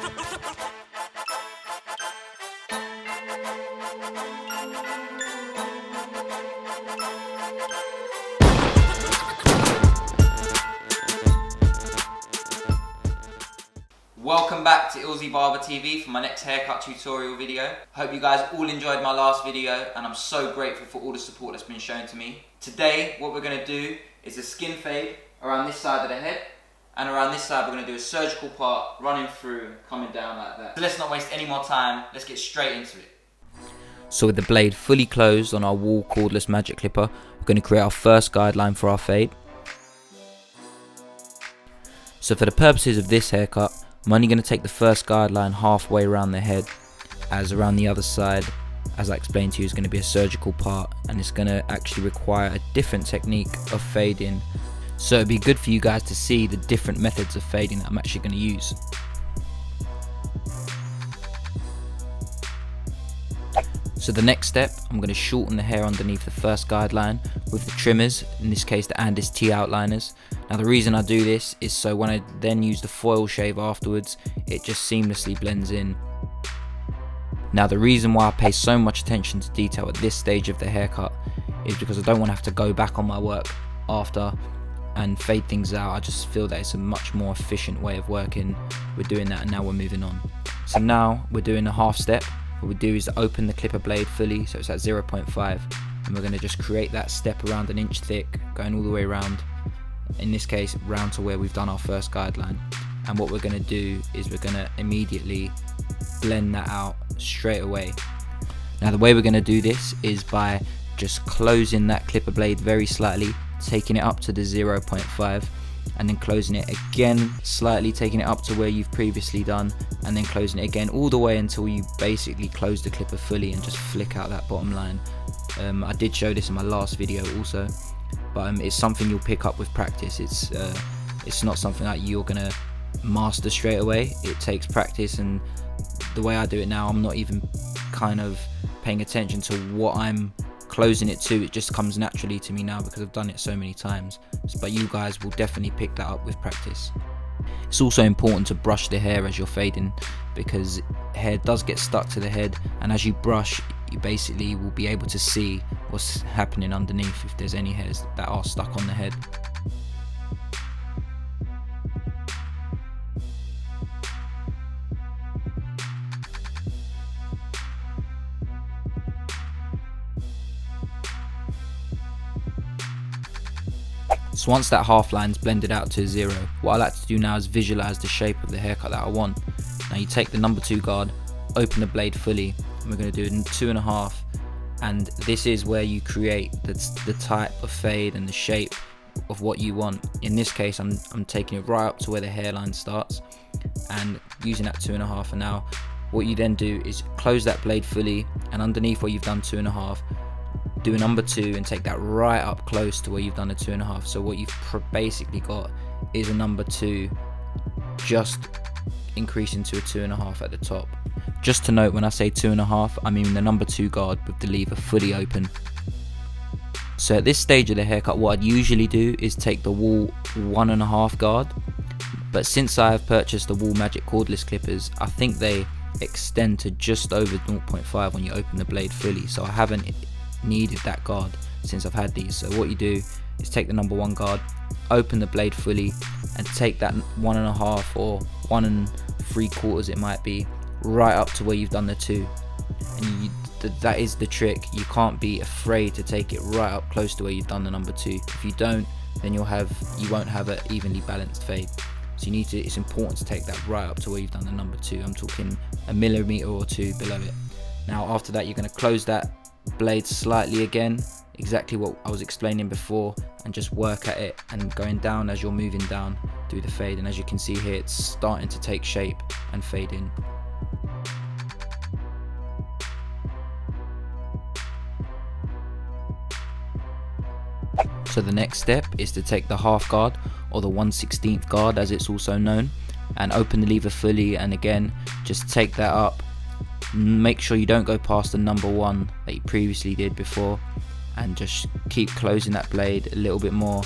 Welcome back to ILZY Barber TV for my next haircut tutorial video. Hope you guys all enjoyed my last video and I'm so grateful for all the support that's been shown to me. Today what we're going to do is a skin fade around this side of the head, and around this side we're going to do a surgical part running through and coming down like that. So let's not waste any more time, let's get straight into it. So with the blade fully closed on our wall cordless magic clipper, we're going to create our first guideline for our fade. So for the purposes of this haircut, I'm only going to take the first guideline halfway around the head, as around the other side, as I explained to you, is going to be a surgical part and it's going to actually require a different technique of fading. So it'd be good for you guys to see the different methods of fading that I'm actually going to use. So the next step, I'm going to shorten the hair underneath the first guideline with the trimmers, in this case the Andis T outliners. Now the reason I do this is so when I then use the foil shave afterwards, it just seamlessly blends in. Now the reason why I pay so much attention to detail at this stage of the haircut is because I don't want to have to go back on my work after and fade things out. I just feel that it's a much more efficient way of working. We're doing that and now we're moving on. So now we're doing a half step. What we do is open the clipper blade fully, so it's at 0.5, and we're going to just create that step around 1 inch thick, going all the way around, in this case round to where we've done our first guideline. And what we're going to do is we're going to immediately blend that out straight away. Now the way we're going to do this is by just closing that clipper blade very slightly, taking it up to the 0.5, and then closing it again slightly, taking it up to where you've previously done, and then closing it again all the way until you basically close the clipper fully and just flick out that bottom line. I did show this in my last video also, but it's something you'll pick up with practice. It's not something that you're gonna master straight away. It takes practice, and the way I do it now, I'm not even kind of paying attention to what I'm closing it to. It just comes naturally to me now because I've done it so many times. But you guys will definitely pick that up with practice. It's also important to brush the hair as you're fading, because hair does get stuck to the head, and as you brush you basically will be able to see what's happening underneath if there's any hairs that are stuck on the head. So once that half line's blended out to 0, what I like to do now is visualize the shape of the haircut that I want. Now you take the number 2 guard, open the blade fully, and we're going to do 2.5, and this is where you create the type of fade and the shape of what you want. In this case I'm taking it right up to where the hairline starts and using that 2.5, and now what you then do is close that blade fully, and underneath where you've done 2.5, do a number 2 and take that right up close to where you've done a 2.5. So what you've basically got is a number 2 just increasing to a 2.5 at the top. Just to note, when I say 2.5, I mean the number 2 guard with the lever fully open. So at this stage of the haircut, what I'd usually do is take the Wool 1.5 guard, but since I have purchased the Wool Magic cordless clippers, I think they extend to just over 0.5 when you open the blade fully, so I haven't needed that guard since I've had these. So what you do is take the number 1 guard, open the blade fully, and take that 1.5 or 1 3/4 it might be, right up to where you've done the 2. And that is the trick. You can't be afraid to take it right up close to where you've done the number 2. If you don't, then you won't have an evenly balanced fade. So it's important to take that right up to where you've done the number 2. I'm talking a millimeter or 2 below it. Now after that, you're going to close that blade slightly again, exactly what I was explaining before, and just work at it and going down as you're moving down through the fade. And as you can see here, it's starting to take shape and fade in. So the next step is to take the half guard, or the 1/16 guard as it's also known, and open the lever fully, and again just take that up. Make sure you don't go past the number 1 that you previously did before, and just keep closing that blade a little bit more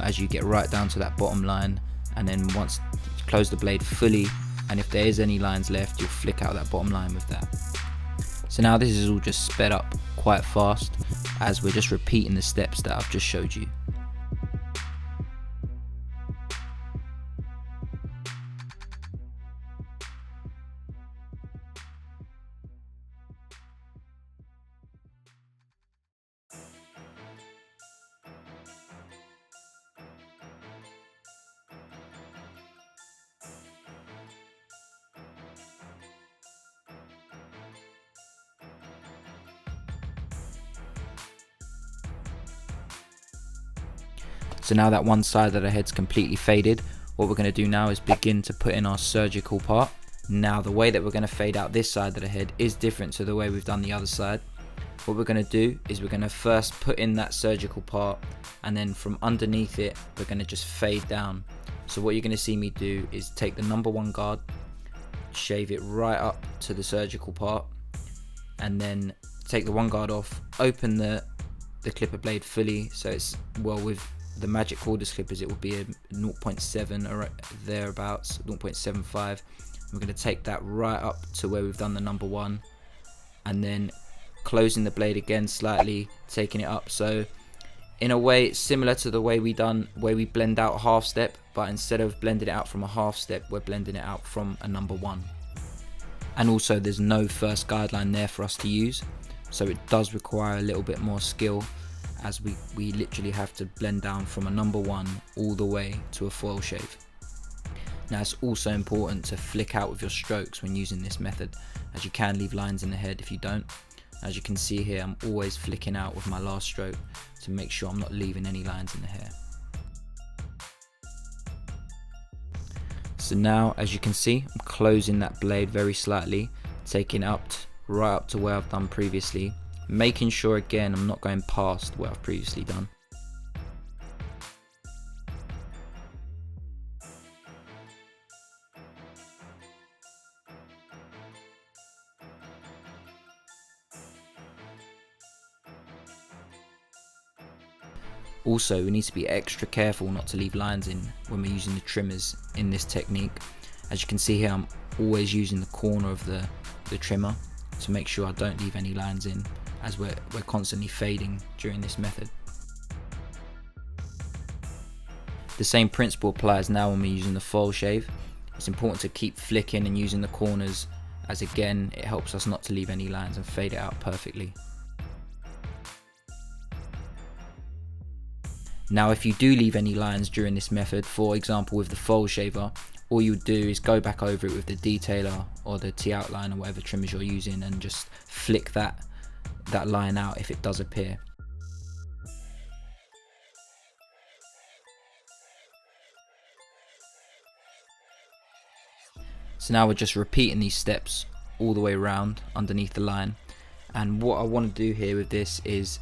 as you get right down to that bottom line. And then once you close the blade fully, and if there is any lines left, you'll flick out that bottom line with that. So now this is all just sped up quite fast, as we're just repeating the steps that I've just showed you. So now that one side of the head's completely faded, what we're going to do now is begin to put in our surgical part. Now the way that we're going to fade out this side of the head is different to the way we've done the other side. What we're going to do is we're going to first put in that surgical part, and then from underneath it we're going to just fade down. So what you're going to see me do is take the number 1 guard, shave it right up to the surgical part, and then take the 1 guard off, open the clipper blade fully, so it's, well, with the magic cordless clippers it will be a 0.7 or thereabouts, 0.75. We're going to take that right up to where we've done the number 1, and then closing the blade again slightly, taking it up. So in a way it's similar to the way we blend out a half step, but instead of blending it out from a half step, we're blending it out from a number 1. And also there's no first guideline there for us to use, so it does require a little bit more skill, as we literally have to blend down from a number 1 all the way to a foil shave. Now it's also important to flick out with your strokes when using this method, as you can leave lines in the head if you don't. As you can see here, I'm always flicking out with my last stroke to make sure I'm not leaving any lines in the hair. So now, as you can see, I'm closing that blade very slightly, taking it up right up to where I've done previously, making sure again I'm not going past what I've previously done. Also, we need to be extra careful not to leave lines in when we're using the trimmers in this technique. As you can see here, I'm always using the corner of the trimmer to make sure I don't leave any lines in, as we're constantly fading during this method. The same principle applies now when we're using the foil shave. It's important to keep flicking and using the corners, as again it helps us not to leave any lines and fade it out perfectly. Now if you do leave any lines during this method, for example with the foil shaver, all you would do is go back over it with the detailer or the T-outline or whatever trimmers you're using, and just flick that line out if it does appear. So now we're just repeating these steps all the way around underneath the line, and what I want to do here with this is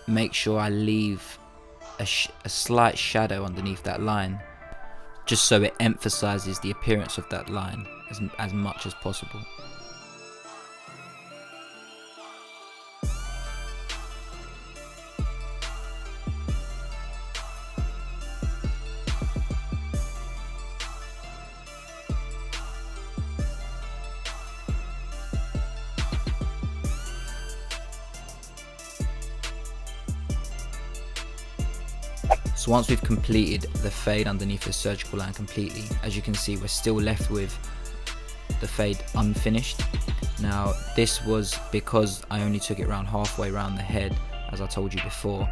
make sure I leave a slight shadow underneath that line, just so it emphasizes the appearance of that line as much as possible. So once we've completed the fade underneath the surgical line completely, as you can see we're still left with the fade unfinished. Now this was because I only took it around halfway around the head, as I told you before,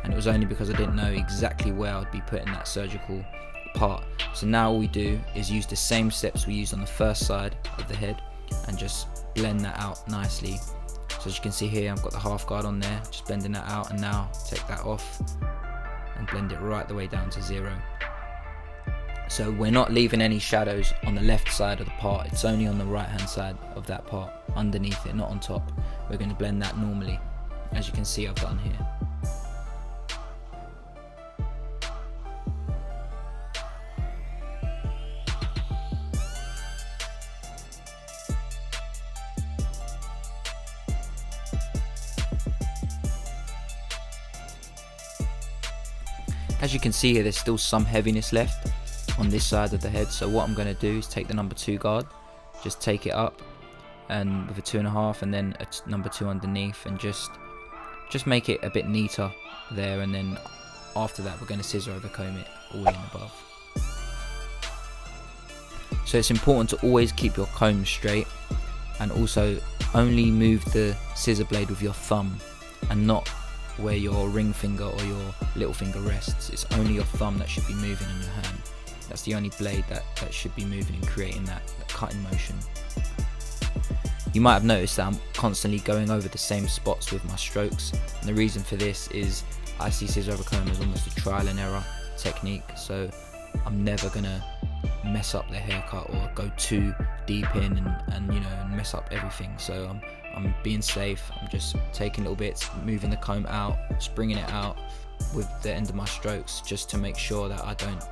and it was only because I didn't know exactly where I'd be putting that surgical part. So now all we do is use the same steps we used on the first side of the head and just blend that out nicely. So as you can see here, I've got the half guard on there, just blending that out, and now take that off and blend it right the way down to 0. So we're not leaving any shadows on the left side of the part, it's only on the right hand side of that part, underneath it, not on top. We're going to blend that normally, as you can see I've done here. As you can see here, there's still some heaviness left, on this side of the head. So what I'm going to do is take the number 2 guard, just take it up and with a 2.5, and then a number 2 underneath, and just make it a bit neater there. And then after that we're going to scissor over comb it all in above. So it's important to always keep your comb straight, and also only move the scissor blade with your thumb and not where your ring finger or your little finger rests. It's only your thumb that should be moving in your hand. That's the only blade that should be moving and creating that cutting motion. You might have noticed that I'm constantly going over the same spots with my strokes, and the reason for this is I see scissor over comb as almost a trial and error technique, so I'm never gonna mess up the haircut or go too deep in and you know, and mess up everything. So I'm being safe. I'm just taking little bits, moving the comb out, springing it out with the end of my strokes, just to make sure that I don't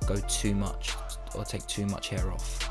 go too much or take too much hair off.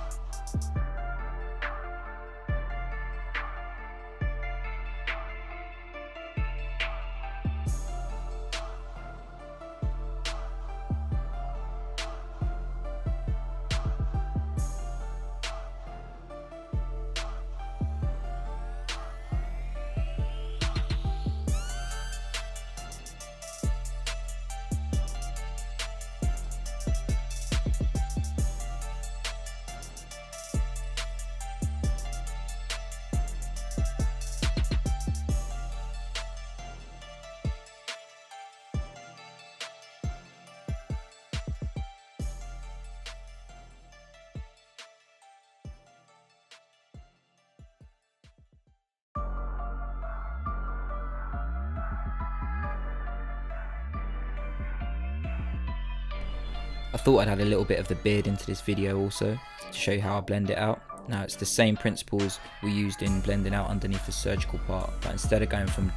I thought I'd add a little bit of the beard into this video also to show you how I blend it out. Now it's the same principles we used in blending out underneath the surgical part, but instead of going from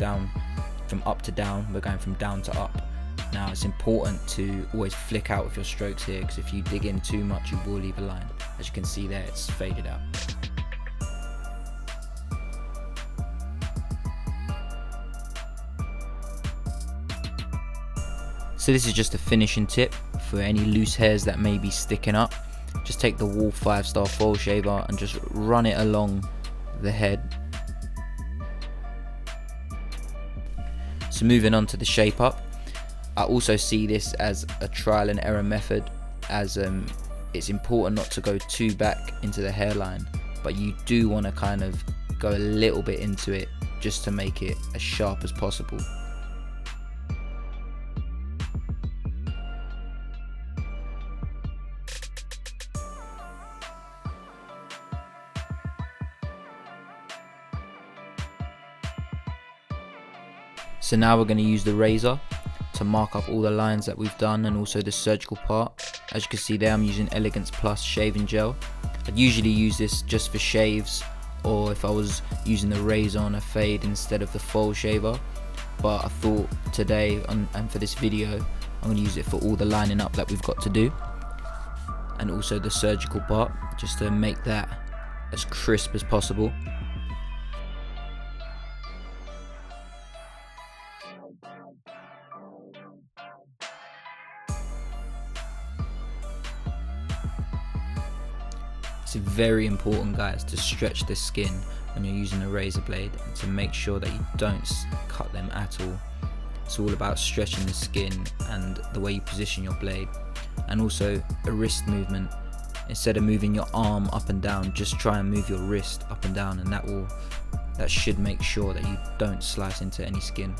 up to down, we're going from down to up. Now it's important to always flick out with your strokes here, because if you dig in too much you will leave a line. As you can see there, it's faded out. So this is just a finishing tip for any loose hairs that may be sticking up. Just take the Wolf 5-star foil shaver and just run it along the head. So moving on to the shape up, I also see this as a trial and error method, as it's important not to go too back into the hairline, but you do want to kind of go a little bit into it just to make it as sharp as possible. So now we're going to use the razor to mark up all the lines that we've done, and also the surgical part. As you can see there, I'm using Elegance Plus shaving gel. I'd usually use this just for shaves, or if I was using the razor on a fade instead of the foil shaver, but I thought today and for this video I'm going to use it for all the lining up that we've got to do, and also the surgical part, just to make that as crisp as possible. It's very important, guys, to stretch the skin when you're using a razor blade, and to make sure that you don't cut them at all. It's all about stretching the skin and the way you position your blade, and also a wrist movement. Instead of moving your arm up and down, just try and move your wrist up and down, and that should make sure that you don't slice into any skin.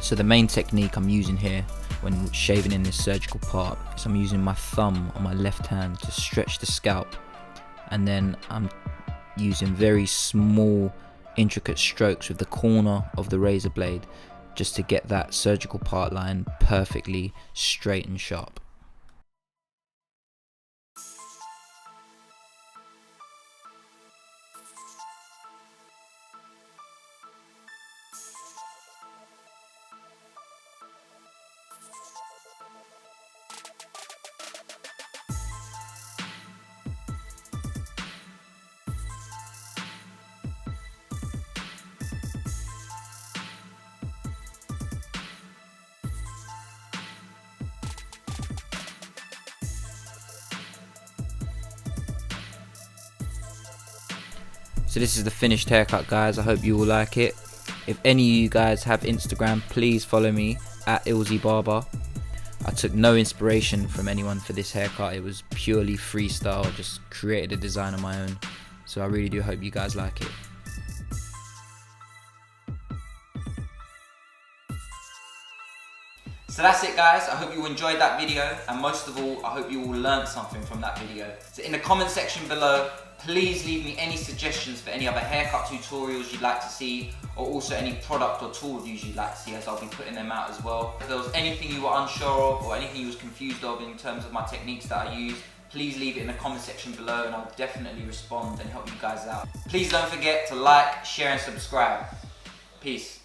So the main technique I'm using here when shaving in this surgical part is I'm using my thumb on my left hand to stretch the scalp, and then I'm using very small intricate strokes with the corner of the razor blade just to get that surgical part line perfectly straight and sharp. So this is the finished haircut, guys. I hope you all like it. If any of you guys have Instagram, please follow me at ILZY BARBER. I took no inspiration from anyone for this haircut. It was purely freestyle, just created a design on my own. So I really do hope you guys like it. So that's it, guys. I hope you enjoyed that video, and most of all, I hope you all learned something from that video. So in the comment section below, please leave me any suggestions for any other haircut tutorials you'd like to see, or also any product or tool reviews you'd like to see, as I'll be putting them out as well. If there was anything you were unsure of or anything you was confused of in terms of my techniques that I use, please leave it in the comment section below and I'll definitely respond and help you guys out. Please don't forget to like, share and subscribe. Peace.